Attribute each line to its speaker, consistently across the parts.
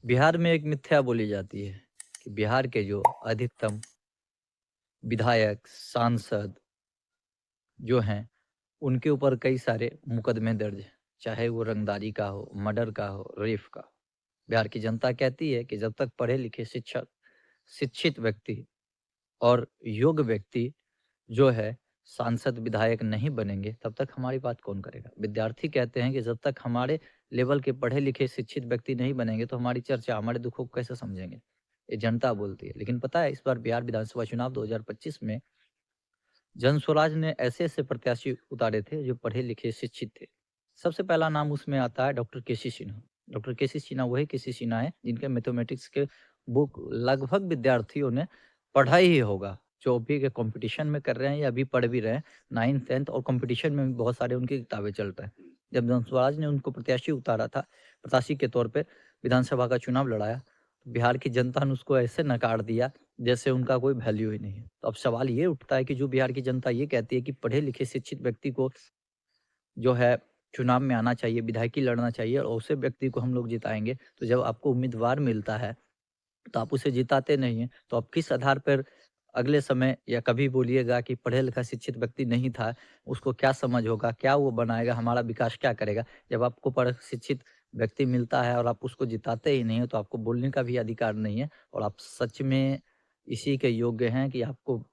Speaker 1: बिहार में एक मिथ्या बोली जाती है कि बिहार के जो अधिकतम विधायक, सांसद जो हैं, उनके ऊपर कई सारे मुकदमे दर्ज हैं, चाहे वो रंगदारी का हो, मर्डर का हो, रेप का हो। बिहार की जनता कहती है कि जब तक पढ़े-लिखे शिक्षक शिक्षित व्यक्ति और योग्य व्यक्ति जो है सांसद, विधायक नहीं बनेंगे, तब तक हमारी बात कौन करेगा? विद्यार्थी कहते हैं कि जब तक हमारे लेवल के पढ़े-लिखे शिक्षित व्यक्ति नहीं बनेंगे, तो हमारी चर्चा, हमारे दुखों को कैसे समझेंगे? ये जनता बोलती है। लेकिन पता है इस बार बिहार विधानसभा चुनाव 2025 में जनस्वराज ने ऐसे-ऐसे प्रत्याशी उतारे थे जो पढ़े-लिखे शिक्षित थे। सबसे पहला नाम उसमें आता है डॉक्टर केसी सिन्हा। डॉक्टर केसी सिन्हा वही केसी सिन्हा हैं जिनके मैथमेटिक्स के बुक लगभग विद्यार्थियों ने पढ़ा ही होगा। जो अभी के कॉम्पिटिशन में कर रहे हैं या अभी पढ़ भी रहे हैं, 9th 10th और कॉम्पिटिशन में भी बहुत सारे उनकी किताबें चल रहे हैं। जब जनस्वराज ने उनको प्रत्याशी उतारा था, प्रत्याशी के तौर पे विधानसभा का चुनाव लड़ाया, तो बिहार की जनता ने उसको ऐसे नकार दिया जैसे उनका कोई वैल्यू ही नहीं है। तो अब सवाल ये उठता है कि जो बिहार की जनता ये कहती है कि पढ़े-लिखे शिक्षित व्यक्ति को जो है चुनाव में आना चाहिए, विधायकी लड़ना चाहिए और उसी व्यक्ति को हम लोग जिताएँगे। तो जब आपको उम्मीदवार मिलता है, तो आप उसे जिताते नहीं हैं। तो आप किस आधार पर अगले समय या कभी बोलिएगा कि पढ़ा-लिखा शिक्षित व्यक्ति नहीं था, उसको क्या समझ होगा, क्या वो बनाएगा, हमारा विकास क्या करेगा? जब आपको पढ़ शिक्षित व्यक्ति मिलता है और आप उसको जिताते ही नहीं हो, तो आपको बोलने का भी अधिकार नहीं है और आप सच में इसी के योग्य हैं कि आपको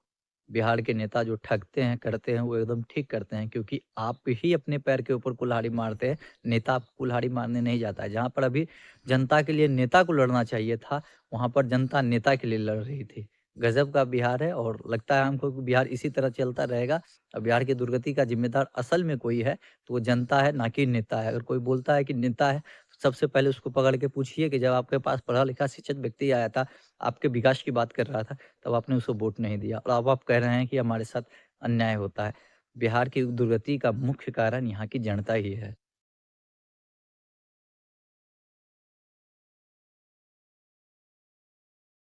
Speaker 1: बिहार के नेता जो ठगते हैं, करते हैं, वो एकदम ठीक करते हैं क्योंकि आप ही अपने पैर के ऊपर कुल्हाड़ी मारते हैं, नेता आपको कुल्हाड़ी मारने नहीं जाता है। जहाँ पर अभी जनता के लिए नेता को लड़ना चाहिए था, वहाँ पर जनता नेता के लिए लड़ रही थी। गज़ब का बिहार है और लगता है हमको कि बिहार इसी तरह चलता रहेगा और बिहार की दुर्गति का ज़िम्मेदार असल में कोई है, तो वो जनता है, ना कि नेता है। अगर कोई बोलता है कि नेता है, तो सबसे पहले उसको पकड़ के पूछिए कि जब आपके पास पढ़ा-लिखा शिक्षित व्यक्ति आया था, आपके विकास की बात कर रहा था, तब आपने उसको वोट नहीं दिया और अब आप कह रहे हैं कि हमारे साथ अन्याय होता है। बिहार की दुर्गति का मुख्य कारण यहाँ की जनता ही है।